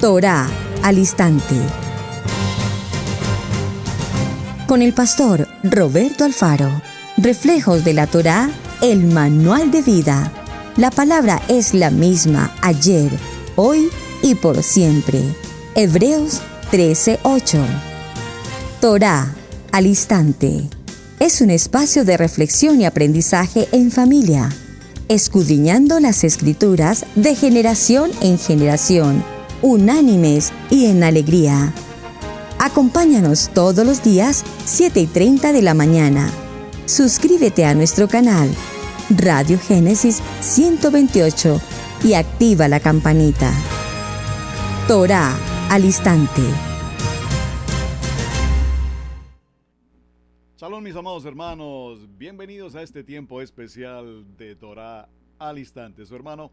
Torá al instante. Con el pastor Roberto Alfaro. Reflejos de la Torá, el manual de vida. La palabra es la misma ayer, hoy y por siempre. Hebreos 13:8. Torá al instante. Es un espacio de reflexión y aprendizaje en familia, escudriñando las Escrituras de generación en generación, unánimes y en alegría. Acompáñanos todos los días, 7:30 de la mañana. Suscríbete a nuestro canal, Radio Génesis 128, y activa la campanita. Torá al instante. Shalom, mis amados hermanos, bienvenidos a este tiempo especial de Torá al instante. Su hermano,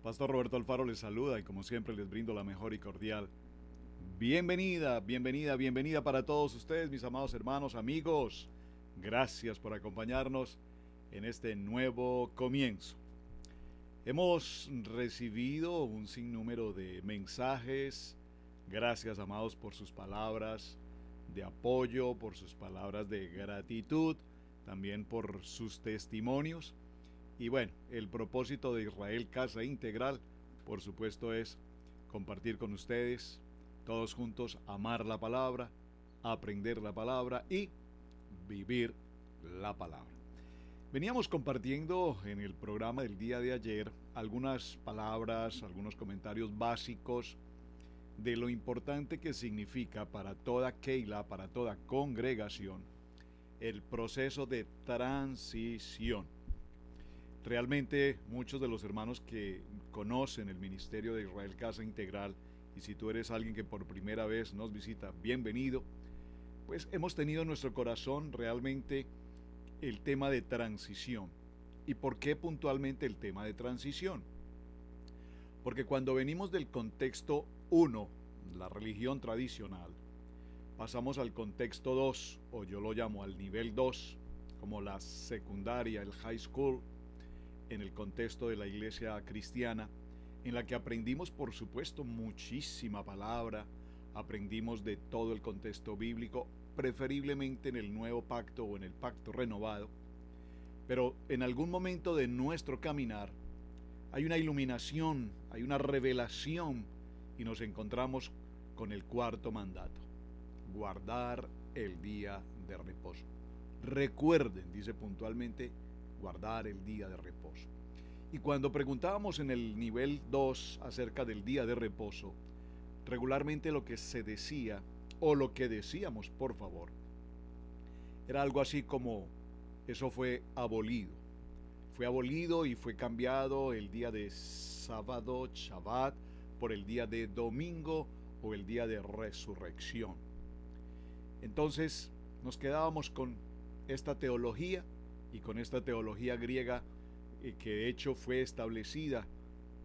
Pastor Roberto Alfaro, les saluda y como siempre les brindo la mejor y cordial bienvenida para todos ustedes, mis amados hermanos, amigos. Gracias por acompañarnos en este nuevo comienzo. Hemos recibido un sinnúmero de mensajes. Gracias, amados, por sus palabras de apoyo, por sus palabras de gratitud, también por sus testimonios. Y bueno, el propósito de Israel Casa Integral, por supuesto, es compartir con ustedes, todos juntos, amar la palabra, aprender la palabra y vivir la palabra. Veníamos compartiendo en el programa del día de ayer algunas palabras, algunos comentarios básicos de lo importante que significa para toda Keilah, para toda congregación, el proceso de transición. Realmente muchos de los hermanos que conocen el ministerio de Israel Casa Integral, y si tú eres alguien que por primera vez nos visita, bienvenido, pues hemos tenido en nuestro corazón realmente el tema de transición. ¿Y por qué puntualmente el tema de transición? Porque cuando venimos del contexto 1, la religión tradicional, pasamos al contexto 2, o yo lo llamo al nivel 2, como la secundaria, el high school, en el contexto de la iglesia cristiana, en la que aprendimos, por supuesto, muchísima palabra, aprendimos de todo el contexto bíblico, preferiblemente en el nuevo pacto o en el pacto renovado, pero en algún momento de nuestro caminar hay una iluminación, hay una revelación y nos encontramos con el cuarto mandato: guardar el día de reposo. Recuerden, dice puntualmente, guardar el día de reposo. Y cuando preguntábamos en el nivel 2 acerca del día de reposo, regularmente lo que se decía, o lo que decíamos, por favor, era algo así como: eso fue abolido. Fue abolido y fue cambiado el día de sábado, Shabbat, por el día de domingo o el día de resurrección. Entonces nos quedábamos con esta teología, y con esta teología griega que de hecho fue establecida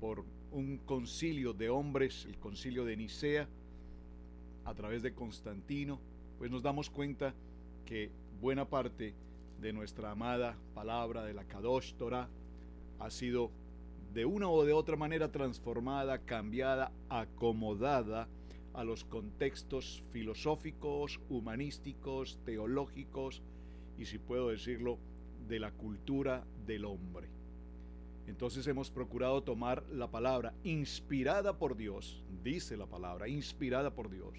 por un concilio de hombres, el concilio de Nicea, a través de Constantino. Pues nos damos cuenta que buena parte de nuestra amada palabra de la Kadosh Torah ha sido de una o de otra manera transformada, cambiada, acomodada a los contextos filosóficos, humanísticos, teológicos y, si puedo decirlo, de la cultura del hombre. Entonces hemos procurado tomar la palabra inspirada por Dios, dice la palabra, inspirada por Dios,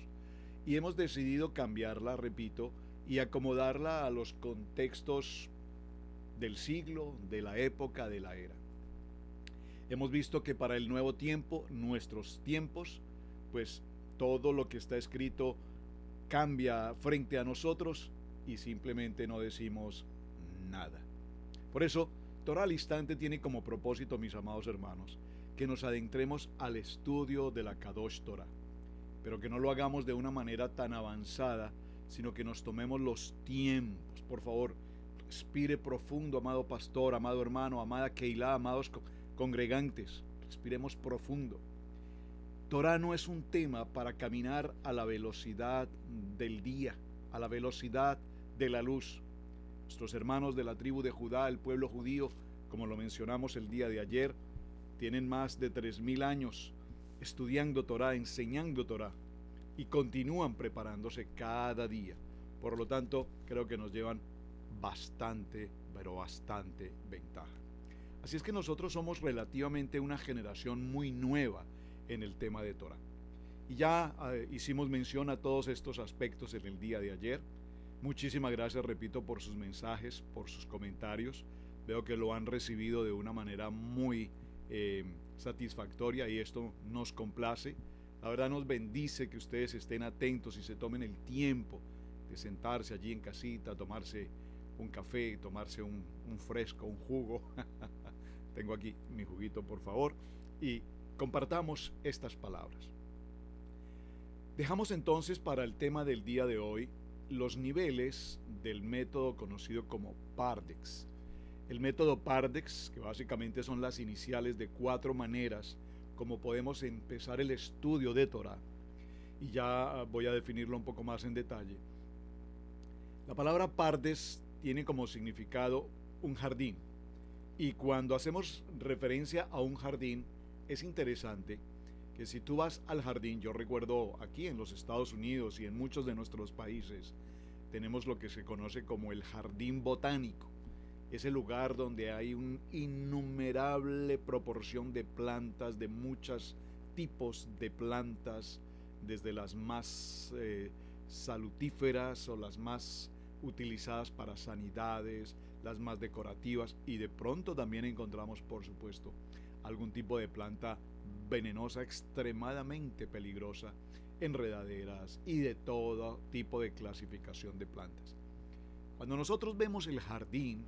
y hemos decidido cambiarla, repito, y acomodarla a los contextos del siglo, de la época, de la era. Hemos visto que para el nuevo tiempo, nuestros tiempos, pues todo lo que está escrito cambia frente a nosotros y simplemente no decimos nada. Por eso, Torá al instante tiene como propósito, mis amados hermanos, que nos adentremos al estudio de la Kadosh Torah, pero que no lo hagamos de una manera tan avanzada, sino que nos tomemos los tiempos. Por favor, respire profundo, amado pastor, amado hermano, amada Keilah, amados congregantes, respiremos profundo. Torá no es un tema para caminar a la velocidad del día, a la velocidad de la luz. Nuestros hermanos de la tribu de Judá, el pueblo judío, como lo mencionamos el día de ayer, tienen más de 3000 años estudiando Torá, enseñando Torá y continúan preparándose cada día. Por lo tanto, creo que nos llevan bastante, pero bastante ventaja. Así es que nosotros somos relativamente una generación muy nueva en el tema de Torá. Y ya hicimos mención a todos estos aspectos en el día de ayer. Muchísimas gracias, repito, por sus mensajes, por sus comentarios. Veo que lo han recibido de una manera muy satisfactoria y esto nos complace. La verdad nos bendice que ustedes estén atentos y se tomen el tiempo de sentarse allí en casita, tomarse un café, tomarse un fresco, un jugo. Tengo aquí mi juguito, por favor, y compartamos estas palabras. Dejamos entonces para el tema del día de hoy los niveles del método conocido como Pardex. El método Pardex, que básicamente son las iniciales de 4 maneras como podemos empezar el estudio de Torá, y ya voy a definirlo un poco más en detalle. La palabra Pardes tiene como significado un jardín, y cuando hacemos referencia a un jardín, es interesante que si tú vas al jardín, yo recuerdo aquí en los Estados Unidos y en muchos de nuestros países, tenemos lo que se conoce como el jardín botánico. Ese lugar donde hay una innumerable proporción de plantas, de muchos tipos de plantas, desde las más salutíferas o las más utilizadas para sanidades, las más decorativas, y de pronto también encontramos, por supuesto, algún tipo de planta venenosa, extremadamente peligrosa, enredaderas y de todo tipo de clasificación de plantas. Cuando nosotros vemos el jardín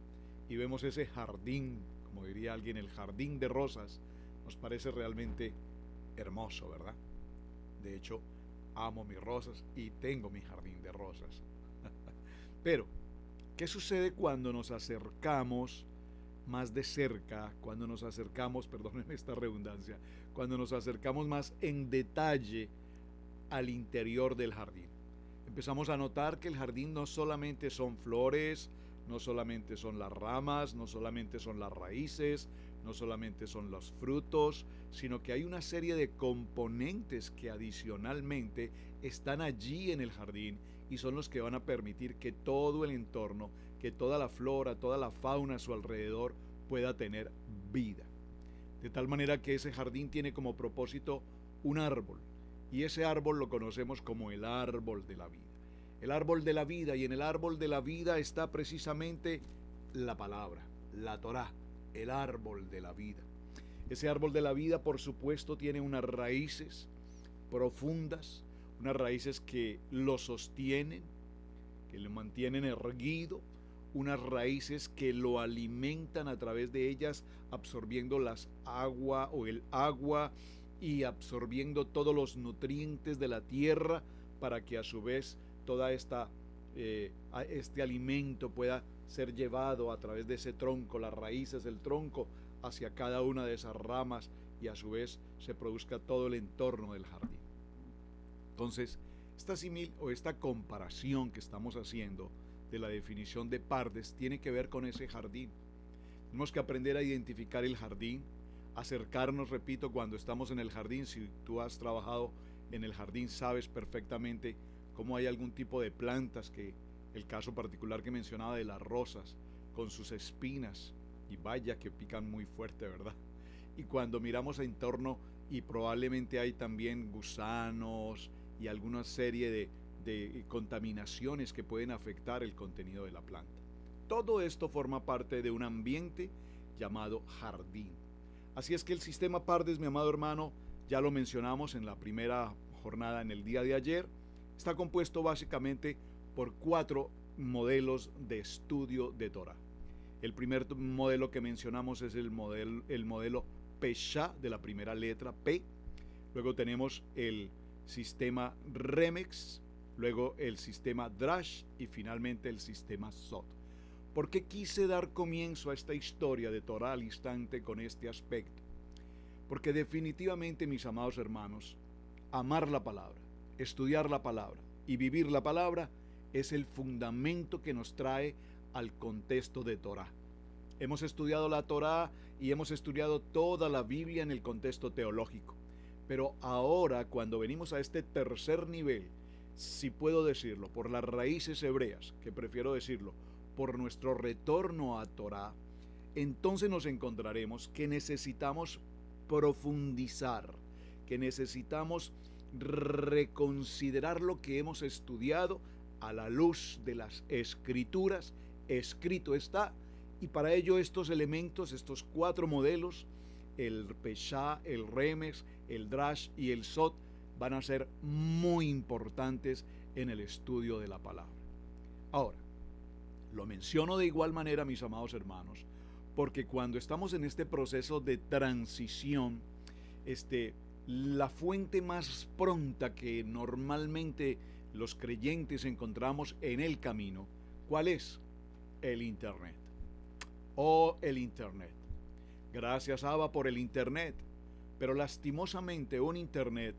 y vemos ese jardín, como diría alguien, el jardín de rosas, nos parece realmente hermoso, ¿verdad? De hecho, amo mis rosas y tengo mi jardín de rosas. Pero, ¿qué sucede cuando nos acercamos más de cerca, cuando nos acercamos, perdónenme esta redundancia, cuando nos acercamos más en detalle al interior del jardín? Empezamos a notar que el jardín no solamente son flores, no solamente son las ramas, no solamente son las raíces, no solamente son los frutos, sino que hay una serie de componentes que adicionalmente están allí en el jardín y son los que van a permitir que todo el entorno, que toda la flora, toda la fauna a su alrededor pueda tener vida. De tal manera que ese jardín tiene como propósito un árbol, y ese árbol lo conocemos como el árbol de la vida. El árbol de la vida, y en el árbol de la vida está precisamente la palabra, la Torá, el árbol de la vida. Ese árbol de la vida, por supuesto, tiene unas raíces profundas, unas raíces que lo sostienen, que lo mantienen erguido, unas raíces que lo alimentan a través de ellas, absorbiendo las agua o el agua y absorbiendo todos los nutrientes de la tierra para que a su vez toda este alimento pueda ser llevado a través de ese tronco, las raíces del tronco, hacia cada una de esas ramas y a su vez se produzca todo el entorno del jardín. Entonces, esta comparación que estamos haciendo de la definición de Pardes tiene que ver con ese jardín. Tenemos que aprender a identificar el jardín, acercarnos, repito, cuando estamos en el jardín. Si tú has trabajado en el jardín, sabes perfectamente cómo hay algún tipo de plantas, que el caso particular que mencionaba de las rosas, con sus espinas, y vaya que pican muy fuerte, ¿verdad? Y cuando miramos en torno, y probablemente hay también gusanos y alguna serie de contaminaciones que pueden afectar el contenido de la planta. Todo esto forma parte de un ambiente llamado jardín. Así es que el sistema Pardes, mi amado hermano, ya lo mencionamos en la primera jornada en el día de ayer, está compuesto básicamente por 4 modelos de estudio de Torá. El primer modelo que mencionamos es el modelo Pesha, de la primera letra P. Luego tenemos el sistema Remex, luego el sistema Drash y finalmente el sistema Sot. ¿Por qué quise dar comienzo a esta historia de Torá al instante con este aspecto? Porque definitivamente, mis amados hermanos, amar la palabra, estudiar la palabra y vivir la palabra es el fundamento que nos trae al contexto de Torá. Hemos estudiado la Torá y hemos estudiado toda la Biblia en el contexto teológico, Pero ahora, cuando venimos a este tercer nivel, si puedo decirlo, por las raíces hebreas, que prefiero decirlo, por nuestro retorno a Torá, entonces nos encontraremos que necesitamos profundizar, que necesitamos reconsiderar lo que hemos estudiado a la luz de las Escrituras. Escrito está, y para ello estos elementos, estos 4 modelos, el Peshá, el Remes, el Drash y el Sot, van a ser muy importantes en el estudio de la palabra. Ahora, lo menciono de igual manera, mis amados hermanos, porque cuando estamos en este proceso de transición, la fuente más pronta que normalmente los creyentes encontramos en el camino, ¿cuál es? El Internet. El Internet. Gracias, Abba, por el Internet. Pero lastimosamente un Internet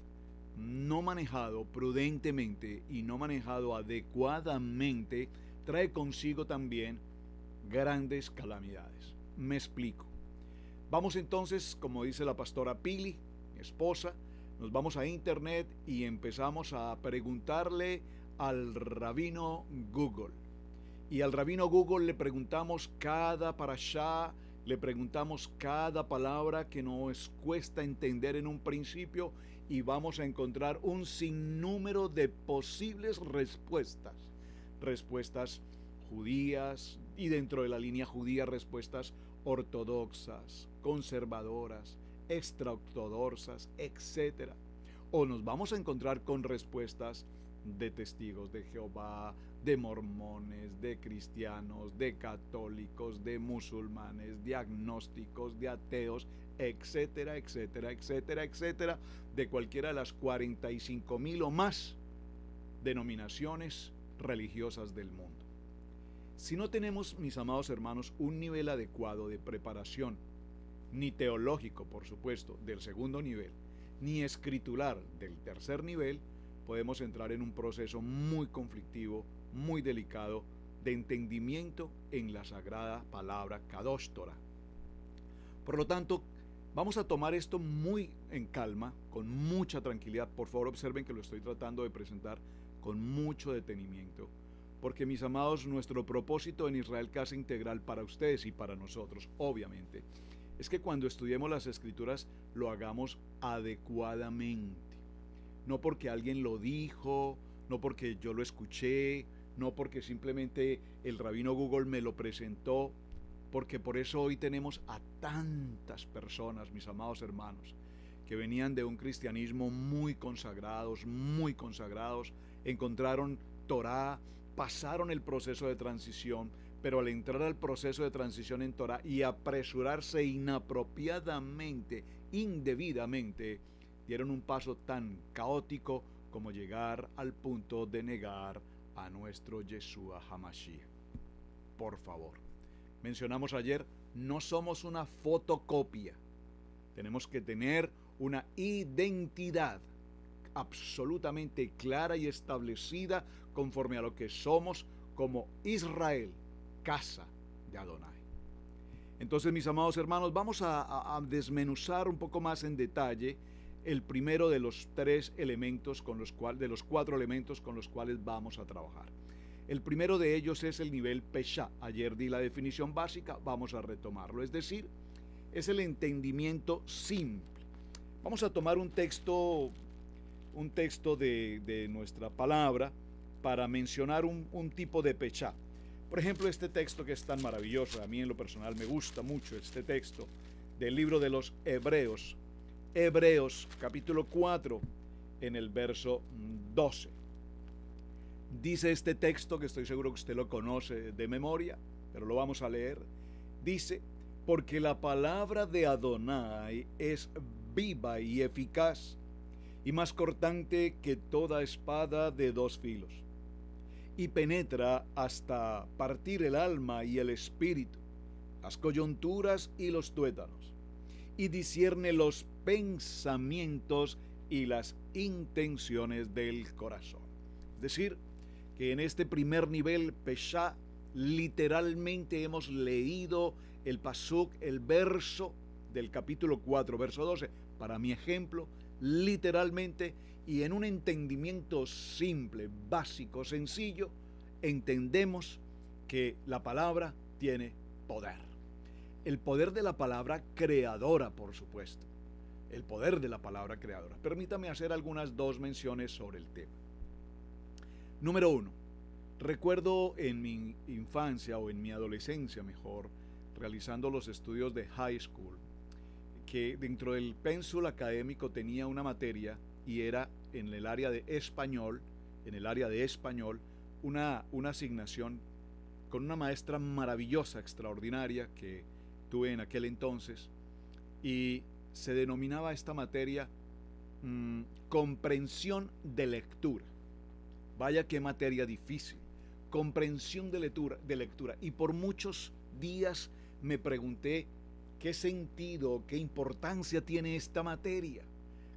no manejado prudentemente y no manejado adecuadamente trae consigo también grandes calamidades. Me explico. Vamos entonces, como dice la pastora Pili, mi esposa, nos vamos a Internet y empezamos a preguntarle al rabino Google. Y al rabino Google le preguntamos cada parashá, le preguntamos cada palabra que nos cuesta entender en un principio y vamos a encontrar un sinnúmero de posibles respuestas. Respuestas judías y dentro de la línea judía respuestas ortodoxas, conservadoras, extraortodoxas, etc. O nos vamos a encontrar con respuestas de testigos de Jehová, de mormones, de cristianos, de católicos, de musulmanes, de agnósticos, de ateos, etcétera, etcétera, etcétera, etcétera, de cualquiera de las 45,000 o más denominaciones religiosas del mundo. Si no tenemos, mis amados hermanos, un nivel adecuado de preparación, ni teológico, por supuesto, del segundo nivel, ni escritural del tercer nivel, podemos entrar en un proceso muy conflictivo, muy delicado, de entendimiento en la sagrada palabra Kadosh Torah. Por lo tanto, vamos a tomar esto muy en calma, con mucha tranquilidad. Por favor, observen que lo estoy tratando de presentar con mucho detenimiento, porque, mis amados, nuestro propósito en Israel Casa Integral para ustedes y para nosotros, obviamente, es que cuando estudiemos las Escrituras lo hagamos adecuadamente. No porque alguien lo dijo, no porque yo lo escuché, no porque simplemente el rabino Google me lo presentó, porque por eso hoy tenemos a tantas personas, mis amados hermanos, que venían de un cristianismo muy consagrados, encontraron Torá, pasaron el proceso de transición, pero al entrar al proceso de transición en Torá y apresurarse inapropiadamente, indebidamente, dieron un paso tan caótico como llegar al punto de negar a nuestro Yeshua HaMashiach. Por favor, mencionamos ayer, no somos una fotocopia. Tenemos que tener una identidad absolutamente clara y establecida conforme a lo que somos como Israel, casa de Adonai. Entonces, mis amados hermanos, vamos a desmenuzar un poco más en detalle el primero de los 3 elementos de los 4 elementos con los cuales vamos a trabajar. El primero de ellos es el nivel Peshá. Ayer di la definición básica, vamos a retomarlo, es decir, es el entendimiento simple. Vamos a tomar un texto de nuestra palabra para mencionar un tipo de Peshá. Por ejemplo, este texto que es tan maravilloso, a mí en lo personal me gusta mucho este texto del libro de los Hebreos, capítulo 4, en el verso 12. Dice este texto, que estoy seguro que usted lo conoce de memoria, pero lo vamos a leer. Dice, porque la palabra de Adonai es viva y eficaz, y más cortante que toda espada de 2 filos, y penetra hasta partir el alma y el espíritu, las coyunturas y los tuétanos, y discierne los pensamientos y las intenciones del corazón. Es decir, que en este primer nivel, Peshá, literalmente hemos leído el pasuk, el verso del capítulo 4, verso 12. Para mi ejemplo, literalmente y en un entendimiento simple, básico, sencillo, entendemos que la palabra tiene poder. El poder de la palabra creadora, por supuesto. El poder de la palabra creadora. Permítame hacer algunas dos menciones sobre el tema. Número 1. Recuerdo en mi infancia o en mi adolescencia mejor, realizando los estudios de high school, que dentro del pénsul académico tenía una materia y era en el área de español, una asignación con una maestra maravillosa, extraordinaria que tuve en aquel entonces, y se denominaba esta materia comprensión de lectura. Vaya qué materia difícil, comprensión de lectura. Y por muchos días me pregunté qué sentido, qué importancia tiene esta materia.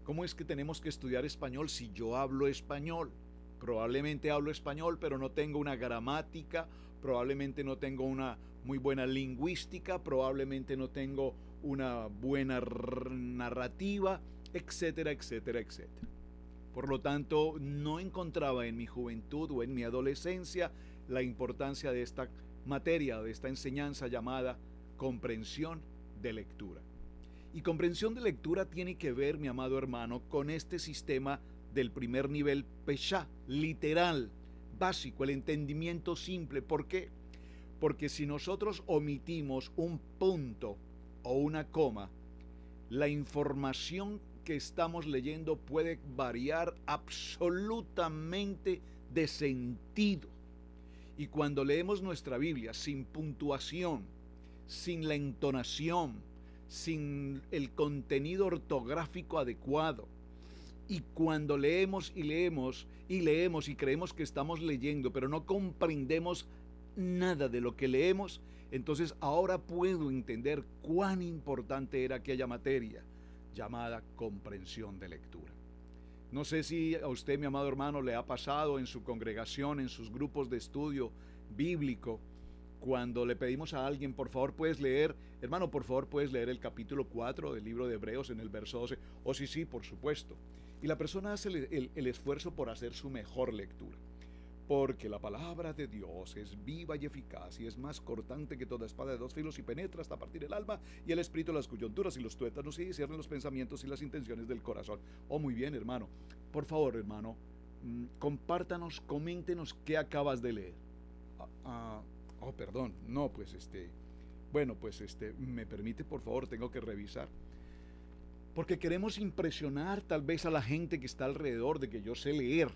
¿Cómo es que tenemos que estudiar español si yo hablo español? Probablemente hablo español, pero no tengo una gramática, probablemente no tengo una muy buena lingüística, probablemente no tengo una buena narrativa, etcétera, etcétera, etcétera. Por lo tanto, no encontraba en mi juventud o en mi adolescencia la importancia de esta materia, de esta enseñanza llamada comprensión de lectura. Y comprensión de lectura tiene que ver, mi amado hermano, con este sistema del primer nivel Pesha, literal, básico, el entendimiento simple. ¿Por qué? Porque si nosotros omitimos un punto o una coma, la información que estamos leyendo puede variar absolutamente de sentido. Y cuando leemos nuestra Biblia sin puntuación, sin la entonación, sin el contenido ortográfico adecuado, y cuando leemos y creemos que estamos leyendo, pero no comprendemos nada de lo que leemos, entonces ahora puedo entender cuán importante era aquella materia llamada comprensión de lectura. No sé si a usted, mi amado hermano, le ha pasado en su congregación, en sus grupos de estudio bíblico, cuando le pedimos a alguien, por favor puedes leer, hermano, por favor puedes leer el capítulo 4 del libro de Hebreos en el verso 12, o sí, por supuesto. Y la persona hace el esfuerzo por hacer su mejor lectura. Porque la palabra de Dios es viva y eficaz y es más cortante que toda espada de dos filos y penetra hasta partir el alma y el espíritu, las coyunturas y los tuétanos y discierne los pensamientos y las intenciones del corazón. Oh, muy bien, hermano. Por favor, hermano, compártanos, coméntenos qué acabas de leer. Perdón. No, pues me permite, por favor, tengo que revisar. Porque queremos impresionar tal vez a la gente que está alrededor de que yo sé leer.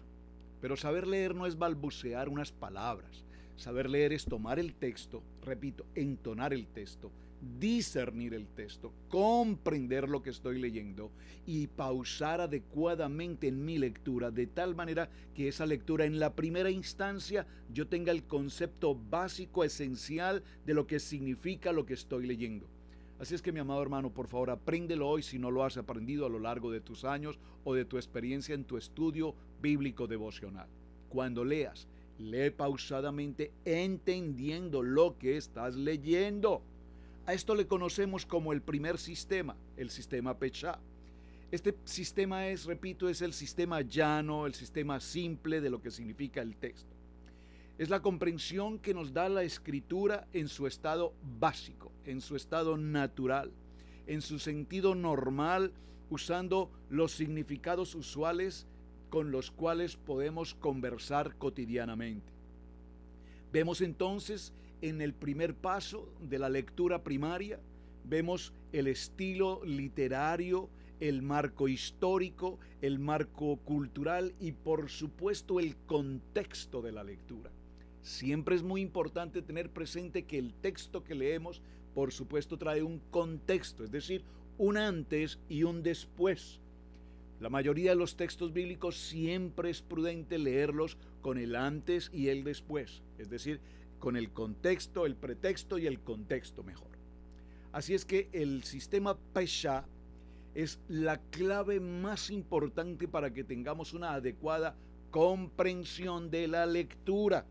Pero saber leer no es balbucear unas palabras. Saber leer es tomar el texto, repito, entonar el texto, discernir el texto, comprender lo que estoy leyendo y pausar adecuadamente en mi lectura, de tal manera que esa lectura en la primera instancia yo tenga el concepto básico, esencial de lo que significa lo que estoy leyendo. Así es que, mi amado hermano, por favor, apréndelo hoy si no lo has aprendido a lo largo de tus años o de tu experiencia en tu estudio bíblico devocional. Cuando leas, lee pausadamente, entendiendo lo que estás leyendo. A esto le conocemos como el primer sistema, el sistema Pesha. Este sistema es el sistema llano, el sistema simple de lo que significa el texto. Es la comprensión que nos da la escritura en su estado básico, en su estado natural, en su sentido normal, usando los significados usuales con los cuales podemos conversar cotidianamente. Vemos entonces en el primer paso de la lectura primaria, vemos el estilo literario, el marco histórico, el marco cultural y por supuesto el contexto de la lectura. Siempre es muy importante tener presente que el texto que leemos, por supuesto, trae un contexto, es decir, un antes y un después. La mayoría de los textos bíblicos siempre es prudente leerlos con el antes y el después, es decir, con el contexto, el pretexto y el contexto mejor. Así es que el sistema Pesha es la clave más importante para que tengamos una adecuada comprensión de la lectura.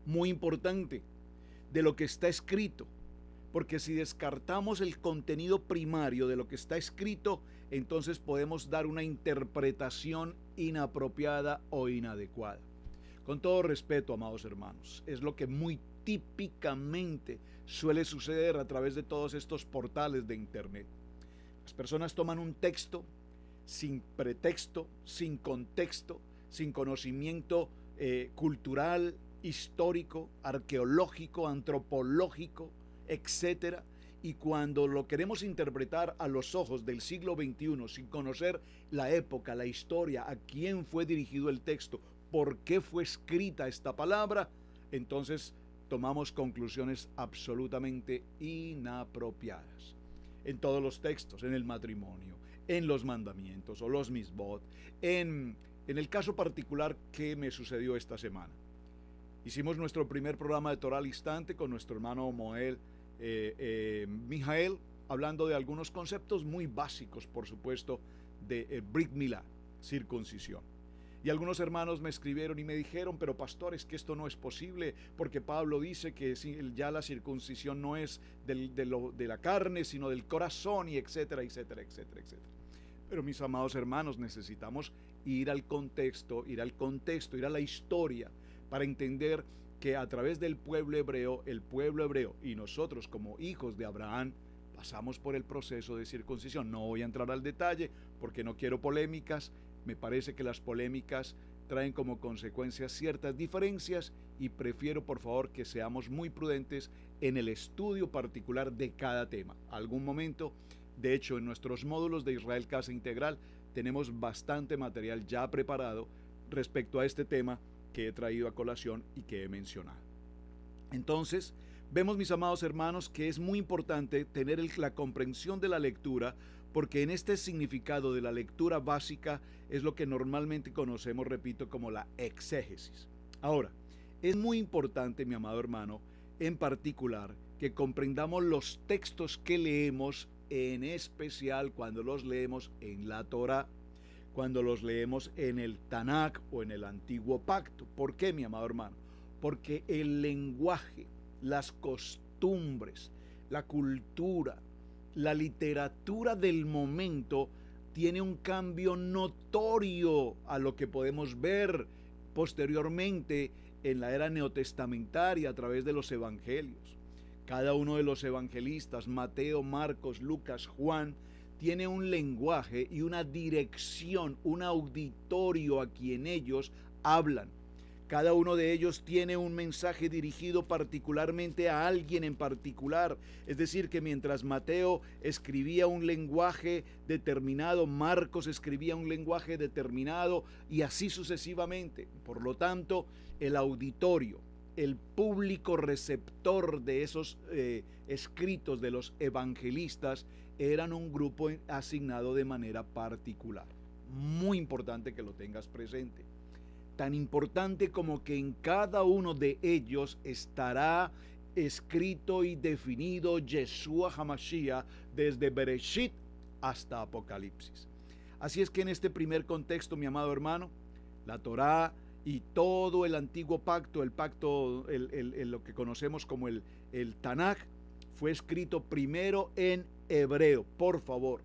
Muy importante, de lo que está escrito, porque si descartamos el contenido primario de lo que está escrito, entonces podemos dar una interpretación inapropiada o inadecuada. Con todo respeto, amados hermanos, es lo que muy típicamente suele suceder a través de todos estos portales de internet. Las personas toman un texto sin pretexto, sin contexto, sin conocimiento cultural, histórico, arqueológico, antropológico, etcétera. Y cuando lo queremos interpretar a los ojos del siglo XXI, sin conocer la época, la historia, a quién fue dirigido el texto, por qué fue escrita esta palabra, entonces tomamos conclusiones absolutamente inapropiadas. En todos los textos, en el matrimonio, en los mandamientos o los misbot, en el caso particular que me sucedió esta semana. Hicimos nuestro primer programa de Torah al Instante con nuestro hermano Moel Mijael, hablando de algunos conceptos muy básicos, por supuesto, de Brit Milá, circuncisión. Y algunos hermanos me escribieron y me dijeron, pero pastor, es que esto no es posible, porque Pablo dice que ya la circuncisión no es de la carne, sino del corazón, y etcétera, etcétera, etcétera, etcétera. Pero mis amados hermanos, necesitamos ir al contexto, ir a la historia, para entender que a través del pueblo hebreo, y nosotros como hijos de Abraham, pasamos por el proceso de circuncisión. No voy a entrar al detalle porque no quiero polémicas. Me parece que las polémicas traen como consecuencia ciertas diferencias y prefiero, por favor, que seamos muy prudentes en el estudio particular de cada tema. Algún momento, de hecho, en nuestros módulos de Israel Casa Integral tenemos bastante material ya preparado respecto a este tema que he traído a colación y que he mencionado. Entonces, vemos, mis amados hermanos, que es muy importante tener la comprensión de la lectura, porque en este significado de la lectura básica es lo que normalmente conocemos, repito, como la exégesis. Ahora, es muy importante, mi amado hermano, en particular, que comprendamos los textos que leemos, en especial cuando los leemos en la Torá, cuando los leemos en el Tanakh o en el Antiguo Pacto. ¿Por qué, mi amado hermano? Porque el lenguaje, las costumbres, la cultura, la literatura del momento tiene un cambio notorio a lo que podemos ver posteriormente en la era neotestamentaria a través de los evangelios. Cada uno de los evangelistas, Mateo, Marcos, Lucas, Juan, tiene un lenguaje y una dirección, un auditorio a quien ellos hablan. Cada uno de ellos tiene un mensaje dirigido particularmente a alguien en particular. Es decir, que mientras Mateo escribía un lenguaje determinado, Marcos escribía un lenguaje determinado y así sucesivamente. Por lo tanto, el auditorio, el público receptor de esos escritos de los evangelistas eran un grupo asignado de manera particular. Muy importante que lo tengas presente. Tan importante como que en cada uno de ellos estará escrito y definido Yeshua HaMashiach desde Bereshit hasta Apocalipsis. Así es que en este primer contexto, mi amado hermano, la Torá y todo el antiguo pacto, el pacto, lo que conocemos como el Tanakh, fue escrito primero en hebreo, por favor,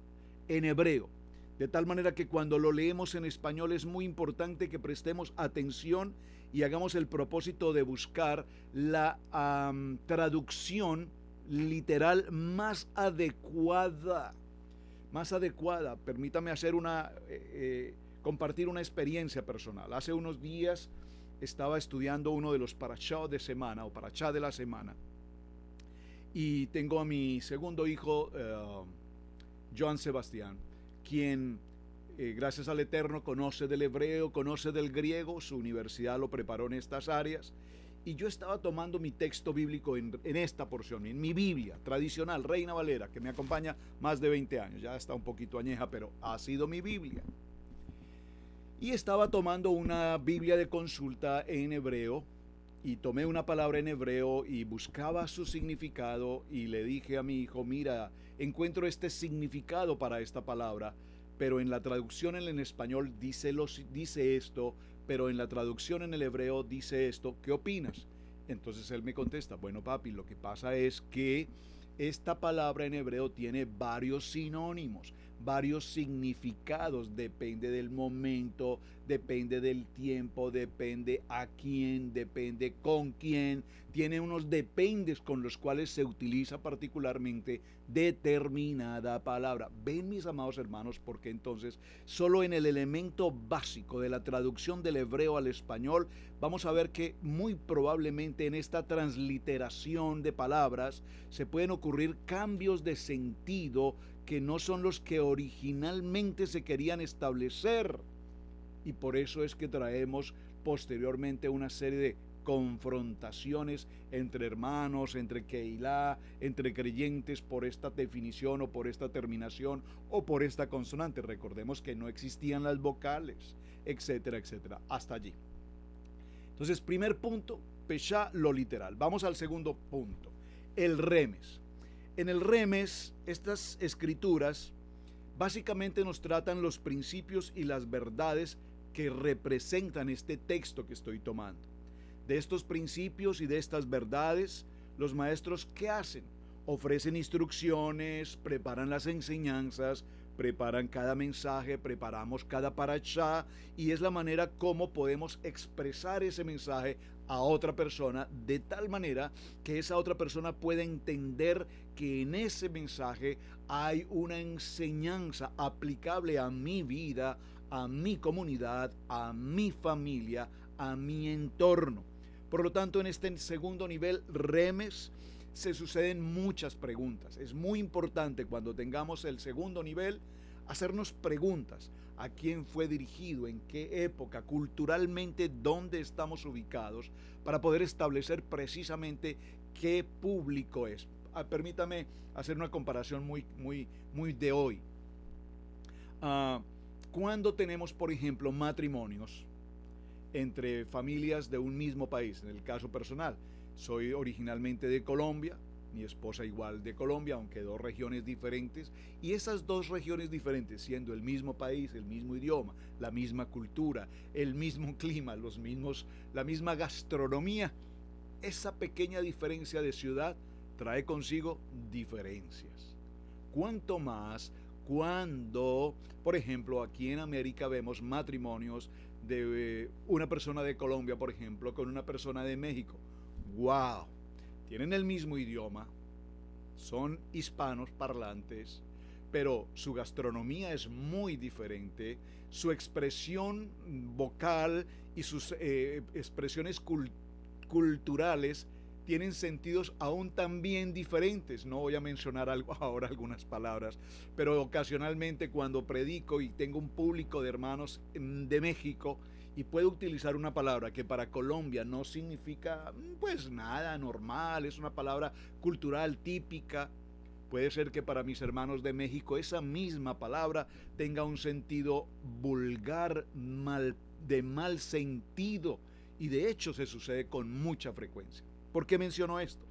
en hebreo. De tal manera que cuando lo leemos en español es muy importante que prestemos atención y hagamos el propósito de buscar la traducción literal más adecuada. Permítame hacer compartir una experiencia personal. Hace unos días estaba estudiando uno de los parashá de semana o parashá de la semana. Y tengo a mi segundo hijo, Joan Sebastián, quien, gracias al Eterno, conoce del hebreo, conoce del griego, su universidad lo preparó en estas áreas, y yo estaba tomando mi texto bíblico en esta porción, en mi Biblia tradicional, Reina Valera, que me acompaña más de 20 años, ya está un poquito añeja, pero ha sido mi Biblia. Y estaba tomando una Biblia de consulta en hebreo, y tomé una palabra en hebreo y buscaba su significado y le dije a mi hijo, mira, encuentro este significado para esta palabra, pero en la traducción en el español dice esto, pero en la traducción en el hebreo dice esto, ¿qué opinas? Entonces él me contesta, bueno papi, lo que pasa es que esta palabra en hebreo tiene varios sinónimos, varios significados, depende del momento, depende del tiempo, depende a quién, depende con quién, tiene unos dependes con los cuales se utiliza particularmente determinada palabra. Ven, mis amados hermanos, porque entonces solo en el elemento básico de la traducción del hebreo al español vamos a ver que muy probablemente en esta transliteración de palabras se pueden ocurrir cambios de sentido que no son los que originalmente se querían establecer. Y por eso es que traemos posteriormente una serie de confrontaciones entre hermanos, entre Keilah, entre creyentes por esta definición o por esta terminación o por esta consonante. Recordemos que no existían las vocales, etcétera, etcétera, hasta allí. Entonces, primer punto, Peshá, lo literal. Vamos al segundo punto, el remes. En el remes, estas escrituras básicamente nos tratan los principios y las verdades que representan este texto que estoy tomando. De estos principios y de estas verdades, los maestros, ¿qué hacen? Ofrecen instrucciones, preparan las enseñanzas, preparan cada mensaje, preparamos cada parashá, y es la manera como podemos expresar ese mensaje a otra persona de tal manera que esa otra persona pueda entender que en ese mensaje hay una enseñanza aplicable a mi vida, a mi comunidad, a mi familia, a mi entorno. Por lo tanto, en este segundo nivel, remes, se suceden muchas preguntas. Es muy importante cuando tengamos el segundo nivel hacernos preguntas. ¿A quién fue dirigido? ¿En qué época? Culturalmente, ¿dónde estamos ubicados? Para poder establecer precisamente qué público es. Permítame hacer una comparación muy de hoy. Cuando tenemos, por ejemplo, matrimonios entre familias de un mismo país, en el caso personal, soy originalmente de Colombia, mi esposa igual de Colombia, aunque dos regiones diferentes, y esas dos regiones diferentes, siendo el mismo país, el mismo idioma, la misma cultura, el mismo clima, la misma gastronomía, esa pequeña diferencia de ciudad trae consigo diferencias. Cuanto más cuando, por ejemplo, aquí en América vemos matrimonios de una persona de Colombia, por ejemplo, con una persona de México. ¡Wow! Tienen el mismo idioma, son hispanos parlantes, pero su gastronomía es muy diferente, su expresión vocal y sus expresiones culturales tienen sentidos aún también diferentes. No voy a mencionar ahora algunas palabras, pero ocasionalmente cuando predico y tengo un público de hermanos de México y puedo utilizar una palabra que para Colombia no significa pues nada normal, es una palabra cultural típica, puede ser que para mis hermanos de México esa misma palabra tenga un sentido vulgar, de mal sentido, y de hecho se sucede con mucha frecuencia. ¿Por qué menciono esto?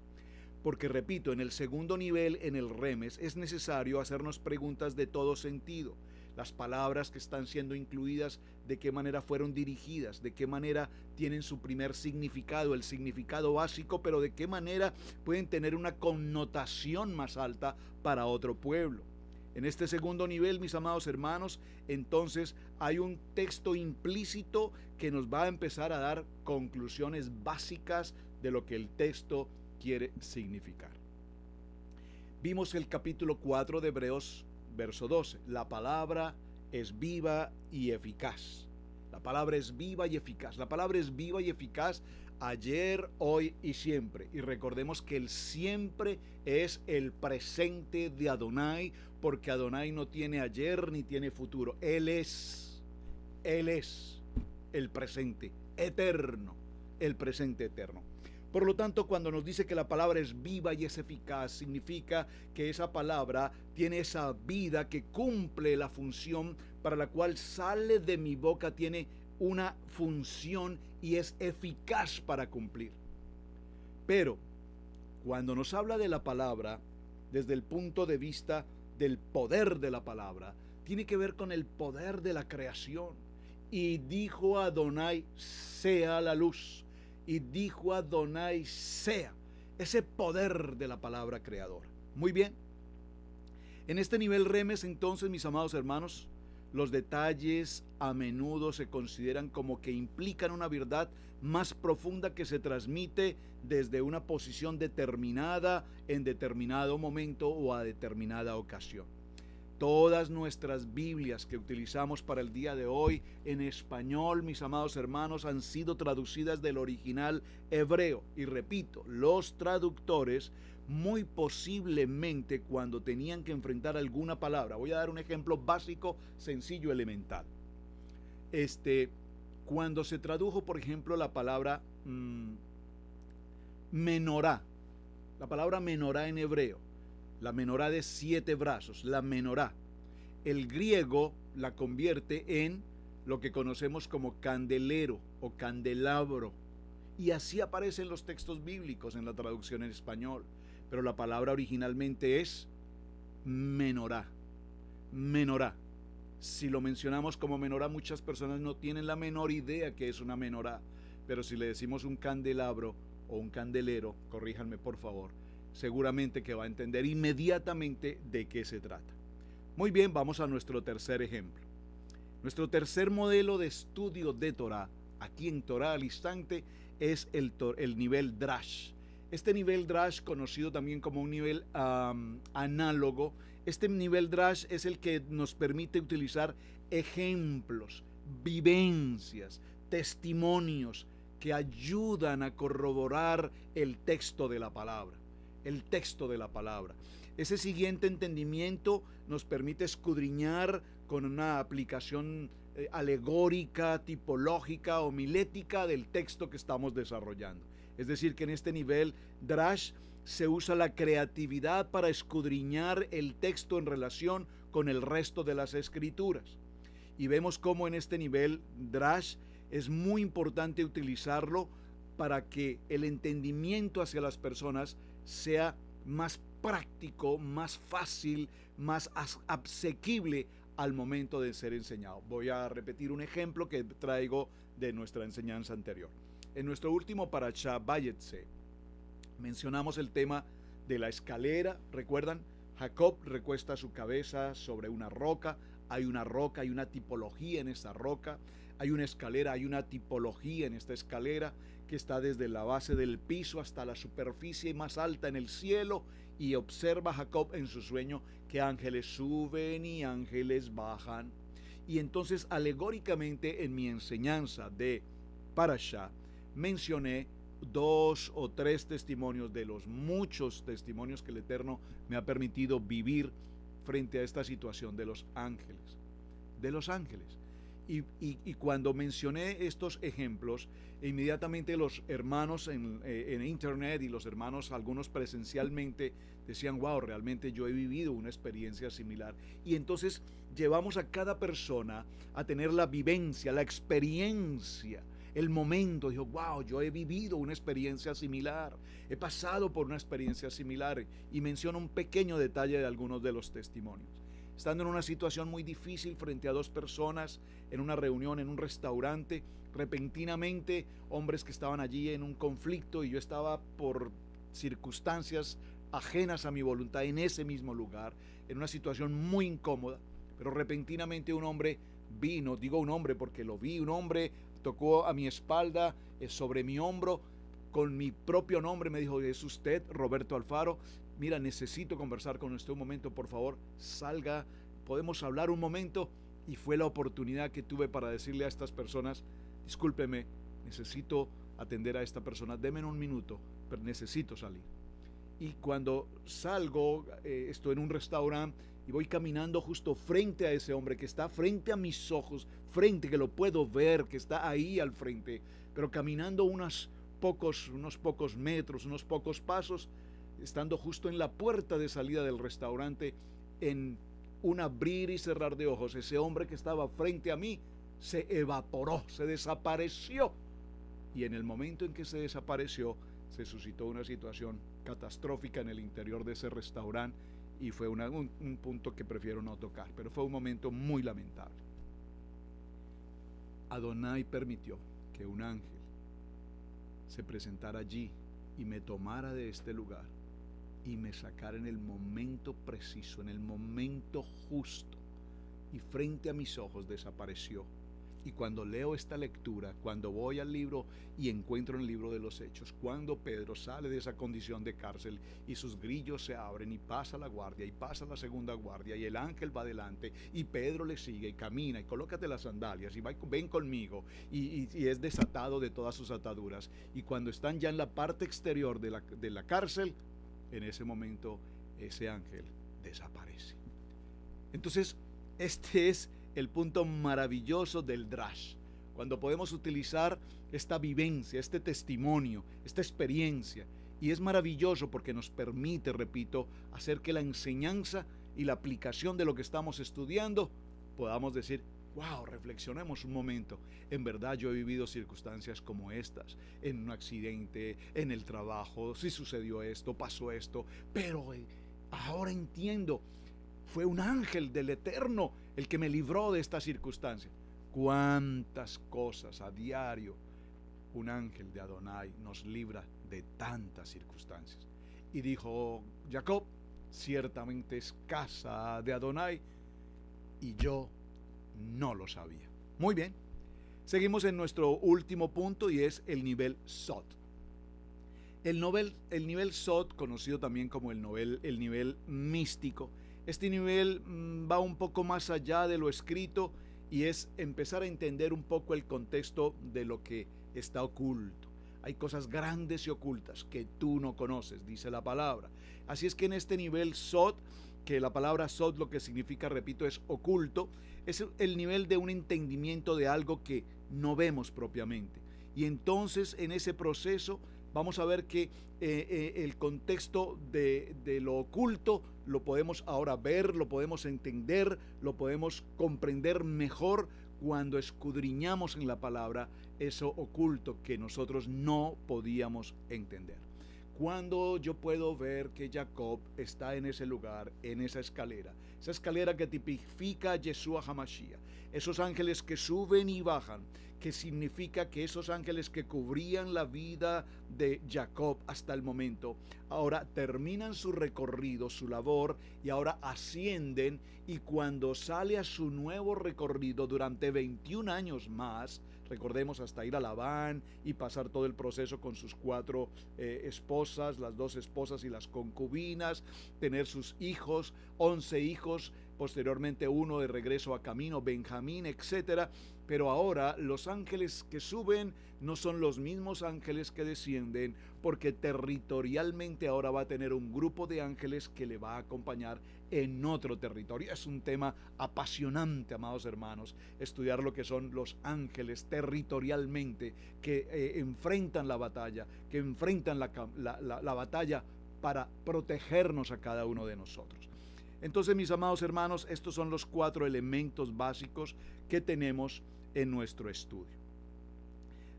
Porque, repito, en el segundo nivel, en el remes, es necesario hacernos preguntas de todo sentido. Las palabras que están siendo incluidas, de qué manera fueron dirigidas, de qué manera tienen su primer significado, el significado básico, pero de qué manera pueden tener una connotación más alta para otro pueblo. En este segundo nivel, mis amados hermanos, entonces hay un texto implícito que nos va a empezar a dar conclusiones básicas de lo que el texto quiere significar. Vimos el capítulo 4 de Hebreos, verso 12. La palabra es viva y eficaz. La palabra es viva y eficaz. La palabra es viva y eficaz ayer, hoy y siempre. Y recordemos que el siempre es el presente de Adonai, porque Adonai no tiene ayer ni tiene futuro. Él es el presente eterno, el presente eterno. Por lo tanto, cuando nos dice que la palabra es viva y es eficaz, significa que esa palabra tiene esa vida que cumple la función para la cual sale de mi boca, tiene una función y es eficaz para cumplir. Pero cuando nos habla de la palabra, desde el punto de vista del poder de la palabra, tiene que ver con el poder de la creación. Y dijo Adonai, sea la luz. Y dijo Adonai, sea. Ese poder de la palabra creadora. Muy bien. En este nivel remes, entonces, mis amados hermanos, los detalles a menudo se consideran como que implican una verdad más profunda que se transmite desde una posición determinada en determinado momento o a determinada ocasión. Todas nuestras Biblias que utilizamos para el día de hoy en español, mis amados hermanos, han sido traducidas del original hebreo. Y repito, los traductores muy posiblemente cuando tenían que enfrentar alguna palabra, voy a dar un ejemplo básico, sencillo, elemental. Cuando se tradujo, por ejemplo, la palabra menorá, la palabra menorá en hebreo, la menorá de 7 brazos, la menorá, el griego la convierte en lo que conocemos como candelero o candelabro, y así aparecen los textos bíblicos en la traducción en español, pero la palabra originalmente es menorá, menorá. Si lo mencionamos como menorá, muchas personas no tienen la menor idea que es una menorá, pero si le decimos un candelabro o un candelero, corríjanme por favor, seguramente que va a entender inmediatamente de qué se trata. Muy bien, vamos a nuestro tercer ejemplo. Nuestro tercer modelo de estudio de Torah, aquí en Torah al Instante, es el nivel Drash. Este nivel Drash, conocido también como un nivel análogo, este nivel Drash es el que nos permite utilizar ejemplos, vivencias, testimonios que ayudan a corroborar el texto de la palabra. El texto de la palabra. Ese siguiente entendimiento nos permite escudriñar con una aplicación alegórica, tipológica, homilética del texto que estamos desarrollando. Es decir, que en este nivel Drash se usa la creatividad para escudriñar el texto en relación con el resto de las escrituras. Y vemos cómo en este nivel Drash es muy importante utilizarlo para que el entendimiento hacia las personas sea más práctico, más fácil, más asequible al momento de ser enseñado. Voy a repetir un ejemplo que traigo de nuestra enseñanza anterior. En nuestro último parashá, Vayetse, mencionamos el tema de la escalera. ¿Recuerdan? Jacob recuesta su cabeza sobre una roca. Hay una roca, hay una tipología en esa roca. Hay una escalera, hay una tipología en esta escalera que está desde la base del piso hasta la superficie más alta en el cielo, y observa Jacob en su sueño que ángeles suben y ángeles bajan. Y entonces alegóricamente en mi enseñanza de Parashá mencioné 2 o 3 testimonios de los muchos testimonios que el Eterno me ha permitido vivir frente a esta situación de los ángeles. De los ángeles. Y cuando mencioné estos ejemplos, inmediatamente los hermanos en internet y los hermanos, algunos presencialmente, decían: wow, realmente yo he vivido una experiencia similar. Y entonces llevamos a cada persona a tener la vivencia, la experiencia, el momento. Dijo: wow, yo he vivido una experiencia similar, he pasado por una experiencia similar, y menciono un pequeño detalle de algunos de los testimonios. Estando en una situación muy difícil frente a 2 personas, en una reunión, en un restaurante, repentinamente hombres que estaban allí en un conflicto, y yo estaba por circunstancias ajenas a mi voluntad en ese mismo lugar, en una situación muy incómoda, pero repentinamente un hombre vino, digo un hombre porque lo vi, un hombre tocó a mi espalda, sobre mi hombro, con mi propio nombre, me dijo: ¿es usted Roberto Alfaro? Mira, necesito conversar con usted un momento, por favor, salga, podemos hablar un momento. Y fue la oportunidad que tuve para decirle a estas personas: discúlpeme, necesito atender a esta persona, deme un minuto, pero necesito salir. Y cuando salgo, estoy en un restaurante y voy caminando justo frente a ese hombre que está frente a mis ojos, frente, que lo puedo ver, que está ahí al frente, pero caminando unos pocos metros, unos pocos pasos, estando justo en la puerta de salida del restaurante, en un abrir y cerrar de ojos, ese hombre que estaba frente a mí se evaporó, se desapareció. Y en el momento en que se desapareció, se suscitó una situación catastrófica en el interior de ese restaurante, y fue un punto que prefiero no tocar, pero fue un momento muy lamentable. Adonai permitió que un ángel se presentara allí y me tomara de este lugar y me sacara en el momento preciso, en el momento justo, y frente a mis ojos desapareció. Y cuando leo esta lectura, cuando voy al libro y encuentro en el libro de los Hechos, cuando Pedro sale de esa condición de cárcel y sus grillos se abren y pasa la guardia y pasa la segunda guardia y el ángel va adelante y Pedro le sigue y camina y colócate las sandalias y ven conmigo y es desatado de todas sus ataduras. Y cuando están ya en la parte exterior de la cárcel, en ese momento ese ángel desaparece. Entonces, este es el punto maravilloso del Drash, cuando podemos utilizar esta vivencia, este testimonio, esta experiencia, y es maravilloso porque nos permite, repito, hacer que la enseñanza y la aplicación de lo que estamos estudiando podamos decir: wow, reflexionemos un momento, en verdad yo he vivido circunstancias como estas, en un accidente, en el trabajo, si sucedió esto, pasó esto, pero ahora entiendo, fue un ángel del Eterno el que me libró de esta circunstancia. Cuántas cosas a diario un ángel de Adonai nos libra de tantas circunstancias. Y dijo Jacob: ciertamente es casa de Adonai, y yo no lo sabía. Muy bien, seguimos en nuestro último punto, y es el nivel Sod. El nivel Sod, conocido también como el nivel místico. Este nivel va un poco más allá de lo escrito y es empezar a entender un poco el contexto de lo que está oculto. Hay cosas grandes y ocultas que tú no conoces, dice la palabra. Así es que en este nivel Sod, que la palabra Sod lo que significa, repito, es oculto, es el nivel de un entendimiento de algo que no vemos propiamente. Y entonces en ese proceso vamos a ver que el contexto de lo oculto lo podemos ahora ver, lo podemos entender, lo podemos comprender mejor cuando escudriñamos en la palabra eso oculto que nosotros no podíamos entender. Cuando yo puedo ver que Jacob está en ese lugar, en esa escalera que tipifica a Yeshua HaMashiach, esos ángeles que suben y bajan, que significa que esos ángeles que cubrían la vida de Jacob hasta el momento, ahora terminan su recorrido, su labor, y ahora ascienden, y cuando sale a su nuevo recorrido durante 21 años más, recordemos, hasta ir a Labán y pasar todo el proceso con sus 4 esposas, las 2 esposas y las concubinas, tener sus hijos, 11 hijos, posteriormente uno de regreso a camino, Benjamín, etcétera. Pero ahora los ángeles que suben no son los mismos ángeles que descienden, porque territorialmente ahora va a tener un grupo de ángeles que le va a acompañar en otro territorio. Es un tema apasionante, amados hermanos, estudiar lo que son los ángeles territorialmente que enfrentan la batalla, que enfrentan la batalla para protegernos a cada uno de nosotros. Entonces, mis amados hermanos, estos son los 4 elementos básicos que tenemos en nuestro estudio.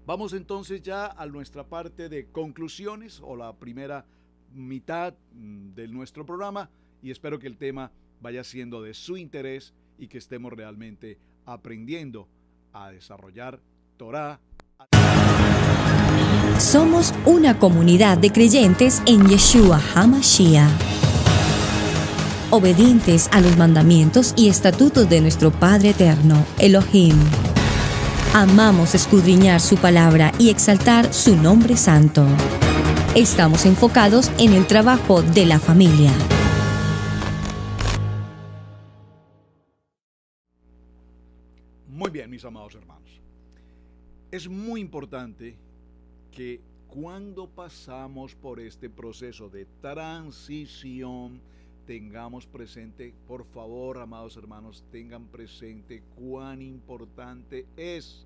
Vamos entonces ya a nuestra parte de conclusiones, o la primera mitad de nuestro programa, y espero que el tema vaya siendo de su interés y que estemos realmente aprendiendo a desarrollar Torah. Somos una comunidad de creyentes en Yeshua HaMashiach, obedientes a los mandamientos y estatutos de nuestro Padre Eterno, Elohim. Amamos escudriñar su palabra y exaltar su nombre santo. Estamos enfocados en el trabajo de la familia. Muy bien, mis amados hermanos. Es muy importante que cuando pasamos por este proceso de transición, tengamos presente, por favor, amados hermanos, tengan presente cuán importante es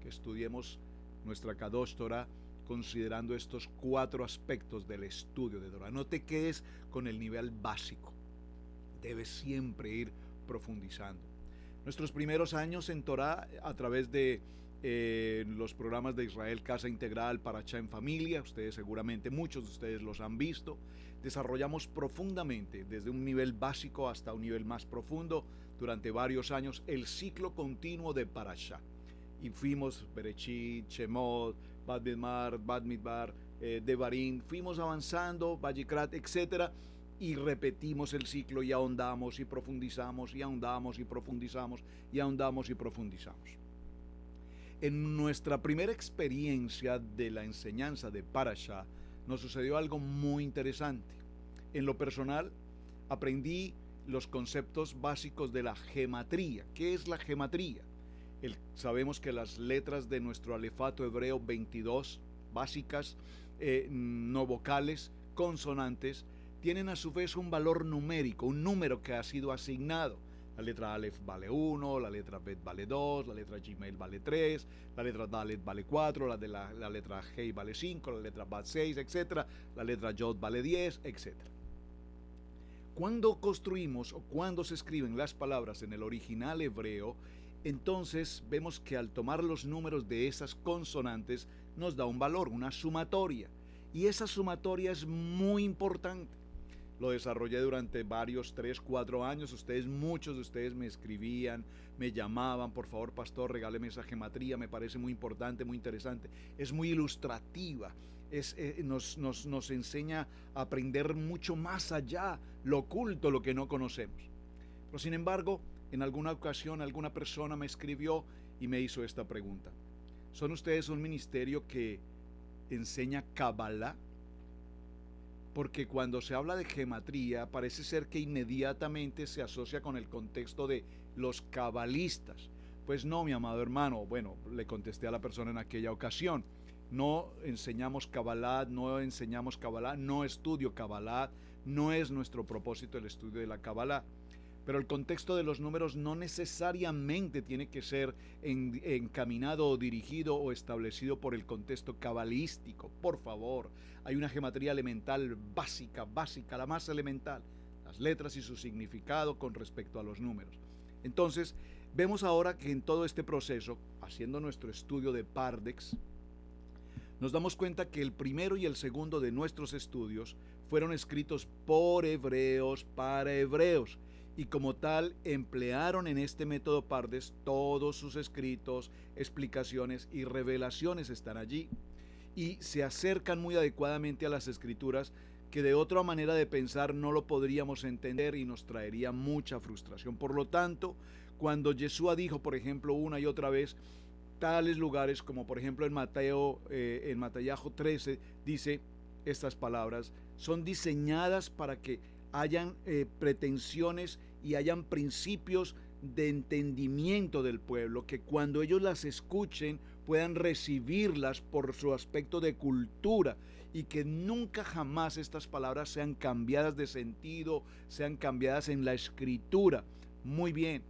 que estudiemos nuestra Kadosh Torah considerando estos 4 aspectos del estudio de Torah. No te quedes con el nivel básico, debes siempre ir profundizando. Nuestros primeros años en Torah, a través de los programas de Israel Casa Integral, Parashá en Familia, ustedes seguramente, muchos de ustedes los han visto, desarrollamos profundamente, desde un nivel básico hasta un nivel más profundo, durante varios años, el ciclo continuo de Parashá. Y fuimos Bereshit, Shemot, Bad Midbar, Devarim, fuimos avanzando, Vallecrat, etcétera, y repetimos el ciclo y ahondamos y profundizamos y ahondamos y profundizamos y ahondamos y profundizamos. En nuestra primera experiencia de la enseñanza de Parashá nos sucedió algo muy interesante. En lo personal, aprendí los conceptos básicos de la gematría. ¿Qué es la gematría? Sabemos que las letras de nuestro alefato hebreo 22 básicas, no vocales, consonantes, tienen a su vez un valor numérico, un número que ha sido asignado. La letra Aleph vale 1, la letra Bet vale 2, la letra Gimel vale 3, la letra Dalet vale 4, la letra Hei vale 5, la letra Bat 6, etc. La letra Yod vale 10, etc. Cuando construimos o cuando se escriben las palabras en el original hebreo, entonces vemos que al tomar los números de esas consonantes nos da un valor, una sumatoria. Y esa sumatoria es muy importante. Lo desarrollé durante varios 3, 4 años. Muchos de ustedes me escribían, me llamaban, por favor, pastor, regáleme esa gematría, me parece muy importante, muy interesante. Es muy ilustrativa, nos enseña a aprender mucho más allá, lo oculto, lo que no conocemos. Pero sin embargo, en alguna ocasión alguna persona me escribió y me hizo esta pregunta. ¿Son ustedes un ministerio que enseña Kabbalah? Porque cuando se habla de gematría parece ser que inmediatamente se asocia con el contexto de los cabalistas. Pues no, mi amado hermano, bueno, le contesté a la persona en aquella ocasión, no enseñamos Kabbalah, no estudio Kabbalah, no es nuestro propósito el estudio de la Kabbalah. Pero el contexto de los números no necesariamente tiene que ser encaminado o dirigido o establecido por el contexto cabalístico. Por favor, hay una gematría elemental básica, la más elemental, las letras y su significado con respecto a los números. Entonces, vemos ahora que en todo este proceso, haciendo nuestro estudio de Pardex, nos damos cuenta que el primero y el segundo de nuestros estudios fueron escritos por hebreos para hebreos. Y como tal emplearon en este método Pardes todos sus escritos, explicaciones y revelaciones están allí y se acercan muy adecuadamente a las escrituras que de otra manera de pensar no lo podríamos entender y nos traería mucha frustración. Por lo tanto, cuando Yeshua dijo, por ejemplo, una y otra vez, tales lugares como por ejemplo en Matayajo 13 dice estas palabras, son diseñadas para que hayan pretensiones y hayan principios de entendimiento del pueblo, que cuando ellos las escuchen puedan recibirlas por su aspecto de cultura y que nunca jamás estas palabras sean cambiadas de sentido, sean cambiadas en la escritura. Muy bien,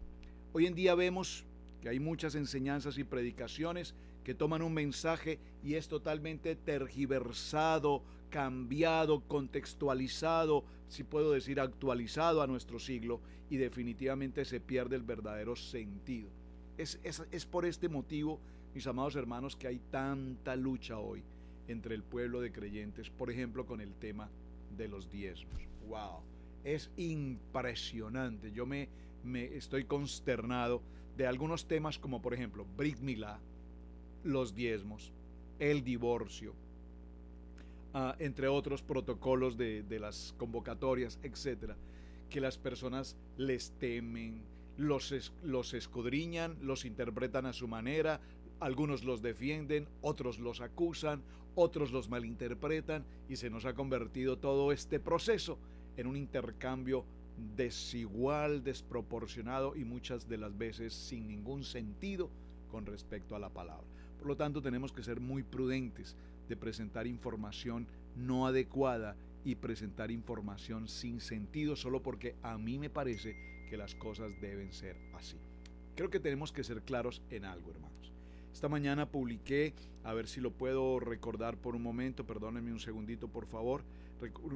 hoy en día vemos que hay muchas enseñanzas y predicaciones que toman un mensaje y es totalmente tergiversado, cambiado, contextualizado, si puedo decir actualizado a nuestro siglo, y definitivamente se pierde el verdadero sentido. Es por este motivo, mis amados hermanos, que hay tanta lucha hoy entre el pueblo de creyentes, por ejemplo, con el tema de los diezmos. ¡Wow! Es impresionante. Yo me estoy consternado de algunos temas como, por ejemplo, Brit Milá, los diezmos, el divorcio, entre otros protocolos de las convocatorias, etcétera, que las personas les temen, los escudriñan, los interpretan a su manera, algunos los defienden, otros los acusan, otros los malinterpretan y se nos ha convertido todo este proceso en un intercambio desigual, desproporcionado y muchas de las veces sin ningún sentido con respecto a la palabra. Por lo tanto, tenemos que ser muy prudentes de presentar información no adecuada y presentar información sin sentido solo porque a mí me parece que las cosas deben ser así. Creo que tenemos que ser claros en algo, hermanos. Esta mañana publiqué, a ver si lo puedo recordar por un momento, perdónenme un segundito por favor,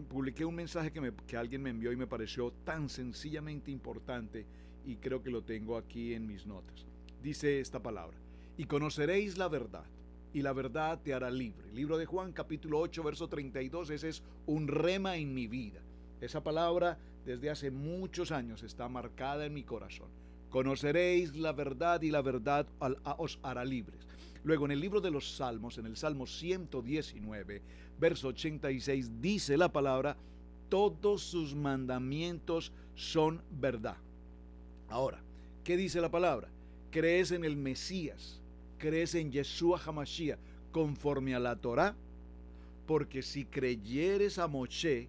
publiqué un mensaje que alguien me envió y me pareció tan sencillamente importante y creo que lo tengo aquí en mis notas. Dice esta palabra: y conoceréis la verdad, y la verdad te hará libre. Libro de Juan, capítulo 8, verso 32, ese es un rema en mi vida. Esa palabra desde hace muchos años está marcada en mi corazón. Conoceréis la verdad y la verdad os hará libres. Luego, en el libro de los Salmos, en el Salmo 119, verso 86, dice la palabra: todos sus mandamientos son verdad. Ahora, ¿qué dice la palabra? ¿Crees en el Mesías? ¿Crees en Yeshua HaMashiach conforme a la Torá? Porque si creyeres a Moshe,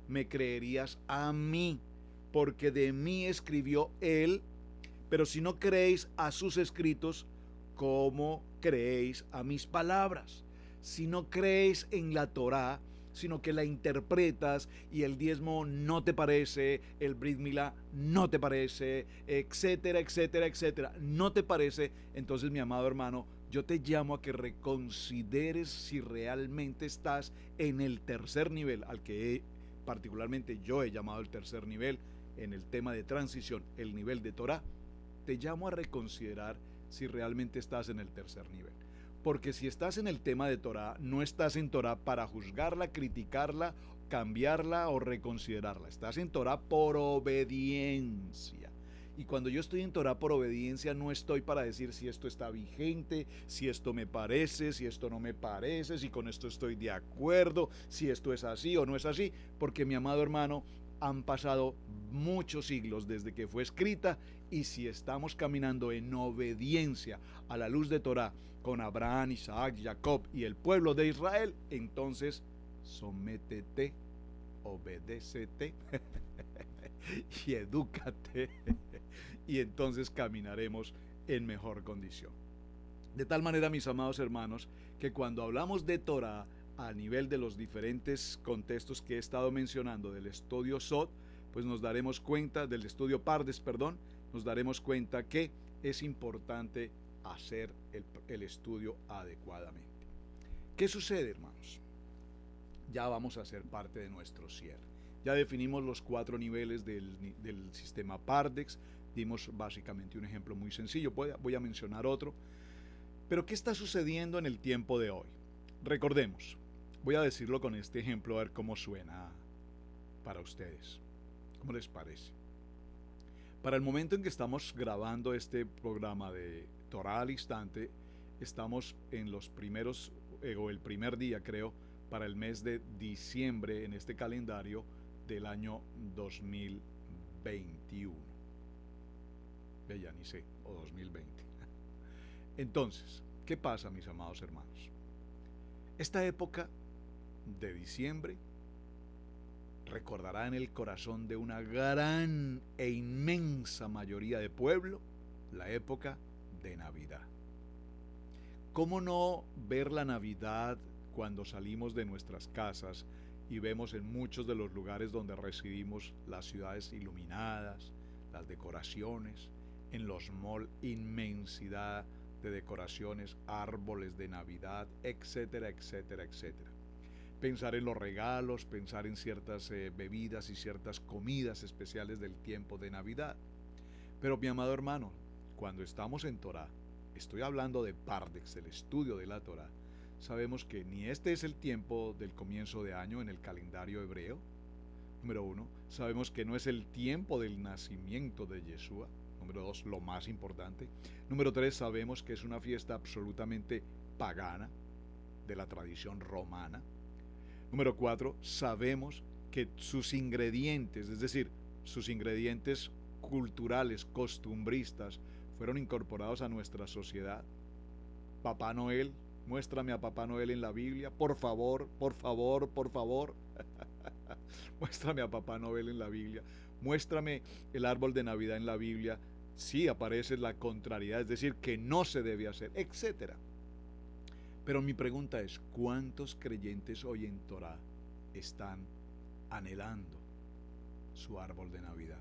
me creerías a mí, porque de mí escribió él. Pero si no creéis a sus escritos, ¿cómo creéis a mis palabras? Si no creéis en la Torá, sino que la interpretas y el diezmo no te parece, el Brit Milá no te parece, etcétera, etcétera, etcétera, no te parece, entonces, mi amado hermano, yo te llamo a que reconsideres si realmente estás en el tercer nivel, al que particularmente yo he llamado el tercer nivel en el tema de transición, el nivel de Torá. Te llamo a reconsiderar si realmente estás en el tercer nivel. Porque si estás en el tema de Torá, no estás en Torá para juzgarla, criticarla, cambiarla o reconsiderarla. Estás en Torá por obediencia. Y cuando yo estoy en Torá por obediencia, no estoy para decir si esto está vigente, si esto me parece, si esto no me parece, si con esto estoy de acuerdo, si esto es así o no es así. Porque, mi amado hermano, han pasado muchos siglos desde que fue escrita, y si estamos caminando en obediencia a la luz de Torá con Abraham, Isaac, Jacob y el pueblo de Israel, entonces sométete, obedécete y edúcate, y entonces caminaremos en mejor condición. De tal manera, mis amados hermanos, que cuando hablamos de Torá a nivel de los diferentes contextos que he estado mencionando del estudio Sod, pues nos daremos cuenta, del estudio Pardes, perdón, nos daremos cuenta que es importante hacer el estudio adecuadamente. ¿Qué sucede, hermanos? Ya vamos a hacer parte de nuestro cierre. Ya definimos los 4 niveles del sistema Pardex, dimos básicamente un ejemplo muy sencillo, voy a mencionar otro. Pero ¿qué está sucediendo en el tiempo de hoy? Recordemos, voy a decirlo con este ejemplo a ver cómo suena para ustedes. ¿Cómo les parece? Para el momento en que estamos grabando este programa de Torá al Instante, estamos en los primeros, o el primer día creo, para el mes de diciembre en este calendario del año 2021. Ya ni sé, o 2020. Entonces, ¿qué pasa, mis amados hermanos? Esta época de diciembre recordará en el corazón de una gran e inmensa mayoría de pueblo la época de Navidad. ¿Cómo no ver la Navidad cuando salimos de nuestras casas y vemos en muchos de los lugares donde residimos las ciudades iluminadas, las decoraciones, en los malls inmensidad de decoraciones, árboles de Navidad, etcétera, etcétera, etcétera? Pensar en los regalos, pensar en ciertas bebidas y ciertas comidas especiales del tiempo de Navidad. Pero, mi amado hermano, cuando estamos en Torá, estoy hablando de Pardex, el estudio de la Torá, sabemos que ni este es el tiempo del comienzo de año en el calendario hebreo. Número 1, sabemos que no es el tiempo del nacimiento de Yeshua. Número 2, lo más importante. Número 3, sabemos que es una fiesta absolutamente pagana, de la tradición romana. Número 4, sabemos que sus ingredientes, es decir, sus ingredientes culturales, costumbristas, fueron incorporados a nuestra sociedad. Papá Noel, muéstrame a Papá Noel en la Biblia, por favor, por favor, por favor. Muéstrame a Papá Noel en la Biblia, muéstrame el árbol de Navidad en la Biblia. Sí aparece la contrariedad, es decir, que no se debe hacer, etcétera. Pero mi pregunta es, ¿cuántos creyentes hoy en Torá están anhelando su árbol de Navidad?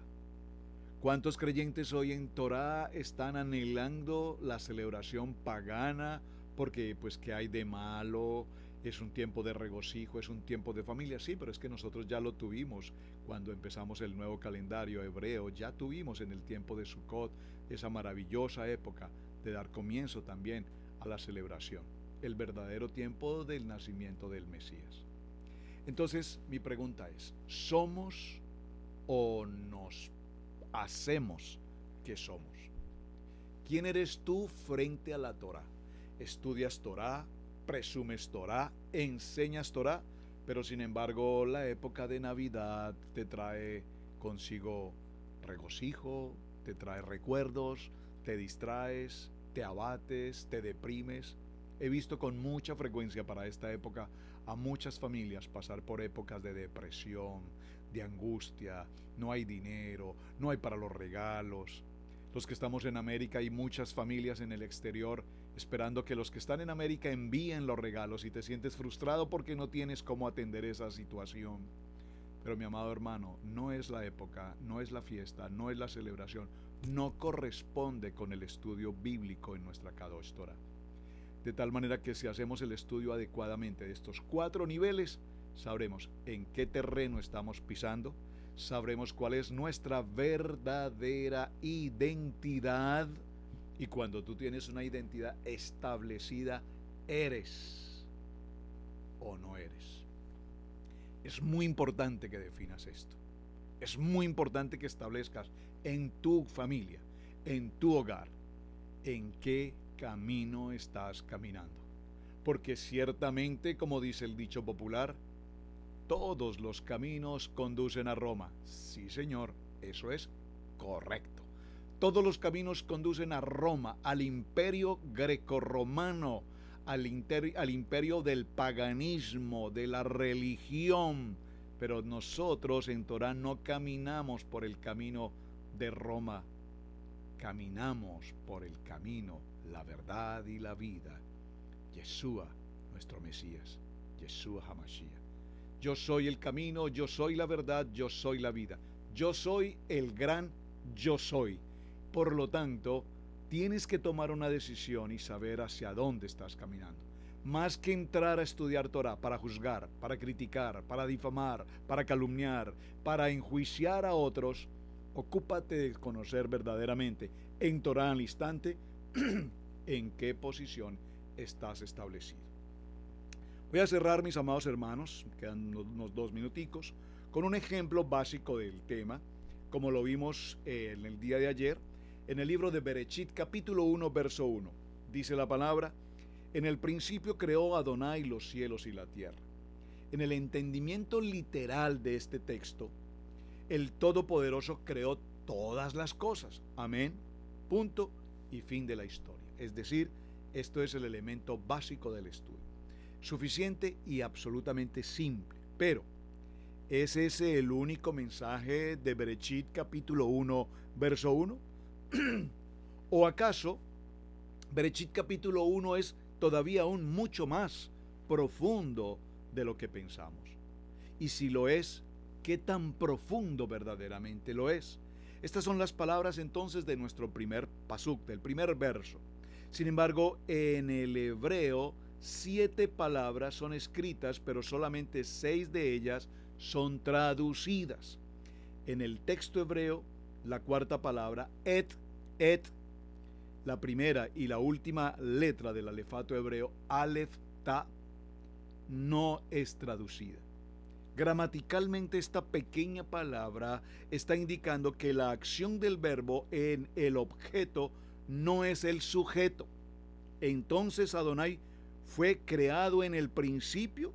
¿Cuántos creyentes hoy en Torá están anhelando la celebración pagana? Porque, pues, ¿qué hay de malo? Es un tiempo de regocijo, es un tiempo de familia. Sí, pero es que nosotros ya lo tuvimos cuando empezamos el nuevo calendario hebreo. Ya tuvimos en el tiempo de Sukkot esa maravillosa época de dar comienzo también a la celebración, el verdadero tiempo del nacimiento del Mesías. Entonces, mi pregunta es, ¿somos o nos hacemos que somos? ¿Quién eres tú frente a la Torá? estudias Torá, presumes Torá, enseñas Torá, pero sin embargo la época de Navidad te trae consigo regocijo, te trae recuerdos, te distraes, te abates, te deprimes. He visto con mucha frecuencia para esta época a muchas familias pasar por épocas de depresión, de angustia, no hay dinero, no hay para los regalos. Los que estamos en América, hay muchas familias en el exterior esperando que los que están en América envíen los regalos y te sientes frustrado porque no tienes cómo atender esa situación. Pero mi amado hermano, no es la época, no es la fiesta, no es la celebración, no corresponde con el estudio bíblico en nuestra Kadosh Torah. De tal manera que si hacemos el estudio adecuadamente de estos 4 niveles, sabremos en qué terreno estamos pisando, sabremos cuál es nuestra verdadera identidad, y cuando tú tienes una identidad establecida, ¿eres o no eres? Es muy importante que definas esto. Es muy importante que establezcas en tu familia, en tu hogar, en qué camino estás caminando. Porque ciertamente, como dice el dicho popular, todos los caminos conducen a Roma. Sí, señor, eso es correcto. Todos los caminos conducen a Roma, al imperio grecorromano, al imperio del paganismo, de la religión. Pero nosotros en Torah no caminamos por el camino de Roma, caminamos por el camino, la verdad y la vida. Yeshua, nuestro Mesías, Yeshua HaMashiach. Yo soy el camino, yo soy la verdad, yo soy la vida. Yo soy el gran yo soy. Por lo tanto, tienes que tomar una decisión y saber hacia dónde estás caminando. Más que entrar a estudiar Torah para juzgar, para criticar, para difamar, para calumniar, para enjuiciar a otros, ocúpate de conocer verdaderamente en Torah al instante en qué posición estás establecido. Voy a cerrar, mis amados hermanos, quedan unos 2 minuticos, con un ejemplo básico del tema, como lo vimos en el día de ayer, en el libro de Bereshit, capítulo 1, verso 1. Dice la palabra: en el principio creó Adonai los cielos y la tierra. En el entendimiento literal de este texto, el Todopoderoso creó todas las cosas. Amén. Punto y fin de la historia. Es decir, esto es el elemento básico del estudio. Suficiente y absolutamente simple. Pero, ¿es ese el único mensaje de Bereshit capítulo 1, verso 1? ¿O acaso Bereshit capítulo 1 es todavía aún mucho más profundo de lo que pensamos? Y si lo es, ¿qué tan profundo verdaderamente lo es? Estas son las palabras entonces de nuestro primer pasuk, del primer verso. Sin embargo, en el hebreo 7 palabras son escritas, pero solamente 6 de ellas son traducidas. En el texto hebreo, la cuarta palabra, et, la primera y la última letra del alefato hebreo, Aleph, Ta, no es traducida. Gramaticalmente, esta pequeña palabra está indicando que la acción del verbo en el objeto no es el sujeto. Entonces Adonai fue creado en el principio,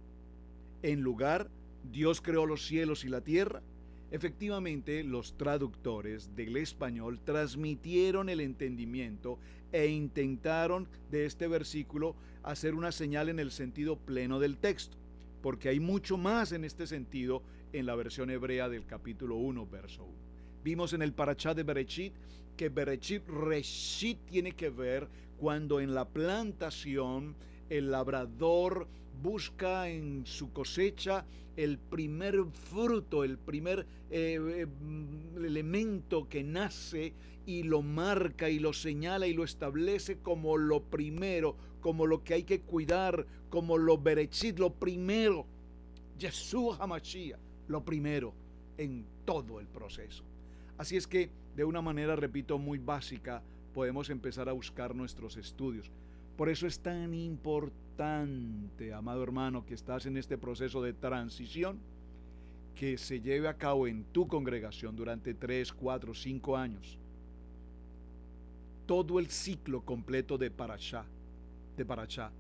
en lugar, Dios creó los cielos y la tierra. Efectivamente, los traductores del español transmitieron el entendimiento e intentaron de este versículo hacer una señal en el sentido pleno del texto, porque hay mucho más en este sentido en la versión hebrea del capítulo 1, verso 1. Vimos en el parashá de Bereshit que Bereshit, Reshit, tiene que ver cuando en la plantación el labrador busca en su cosecha el primer fruto, el primer elemento que nace, y lo marca y lo señala y lo establece como lo primero, como lo que hay que cuidar, como lo Bereshit, lo primero. Yeshua HaMashiach, lo primero en todo el proceso. Así es que, de una manera, repito, muy básica, podemos empezar a buscar nuestros estudios. Por eso es tan importante, amado hermano, que estás en este proceso de transición, que se lleve a cabo en tu congregación durante 3, 4, 5 años. Todo el ciclo completo de Parashá, de parachá,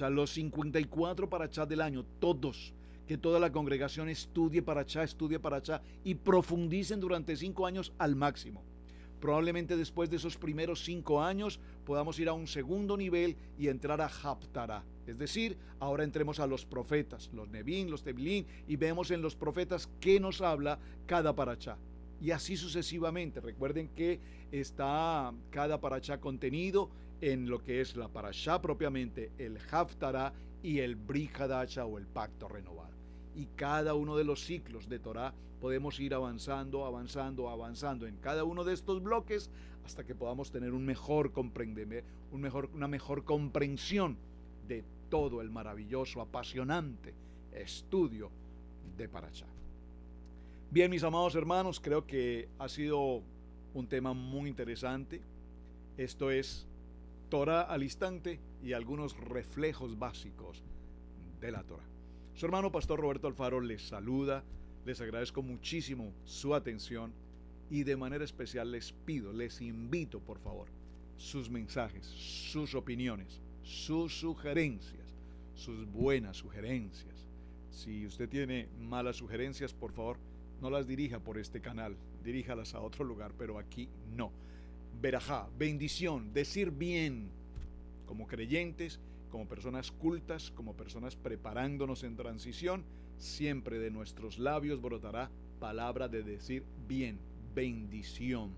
los 54 parachá del año, todos, que toda la congregación estudie parachá y profundicen durante 5 años al máximo. Probablemente después de esos primeros 5 años podamos ir a un segundo nivel y entrar a Haftará. Es decir, ahora entremos a los profetas, los Nevín, los Tevilín, y vemos en los profetas qué nos habla cada parachá. Y así sucesivamente. Recuerden que está cada parachá contenido en lo que es la parachá propiamente, el Haftará y el Brit Hadasha o el pacto renovado. Y cada uno de los ciclos de Torá podemos ir avanzando en cada uno de estos bloques hasta que podamos tener una mejor comprensión de todo el maravilloso, apasionante estudio de parachá. Bien, mis amados hermanos, creo que ha sido un tema muy interesante. Esto es Torá al instante y algunos reflejos básicos de la Torá. Su hermano Pastor Roberto Alfaro les saluda, les agradezco muchísimo su atención y de manera especial les invito por favor, sus mensajes, sus opiniones, sus sugerencias, sus buenas sugerencias. Si usted tiene malas sugerencias, por favor, no las dirija por este canal, diríjalas a otro lugar, pero aquí no. Verajá, bendición, decir bien, como creyentes, como personas cultas, como personas preparándonos en transición, siempre de nuestros labios brotará palabra de decir bien, bendición.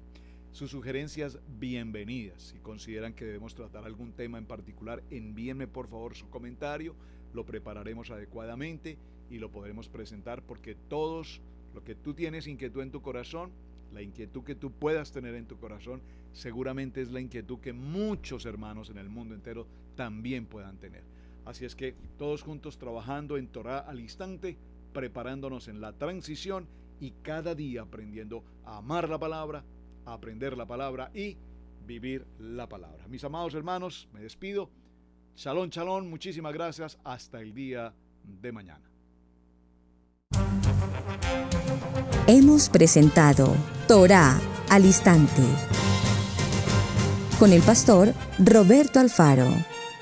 Sus sugerencias bienvenidas. Si consideran que debemos tratar algún tema en particular, envíenme por favor su comentario, lo prepararemos adecuadamente y lo podremos presentar, porque todos, lo que tú tienes inquietud en tu corazón, la inquietud que tú puedas tener en tu corazón, seguramente es la inquietud que muchos hermanos en el mundo entero también puedan tener. Así es que todos juntos trabajando en Torá al instante, preparándonos en la transición y cada día aprendiendo a amar la palabra, a aprender la palabra y vivir la palabra. Mis amados hermanos, me despido. Shalom, shalom, muchísimas gracias. Hasta el día de mañana. Hemos presentado Torá al instante con el pastor Roberto Alfaro.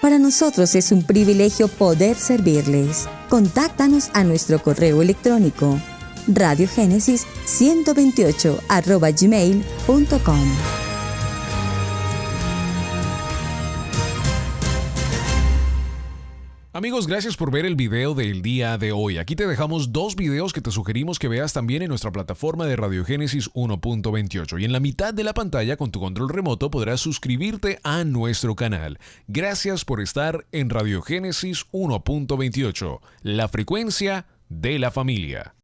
Para nosotros es un privilegio poder servirles. Contáctanos a nuestro correo electrónico radiogenesis128@gmail.com. Amigos, gracias por ver el video del día de hoy. Aquí te dejamos 2 videos que te sugerimos que veas también en nuestra plataforma de Radiogénesis 1.28. Y en la mitad de la pantalla, con tu control remoto, podrás suscribirte a nuestro canal. Gracias por estar en Radiogénesis 1.28, la frecuencia de la familia.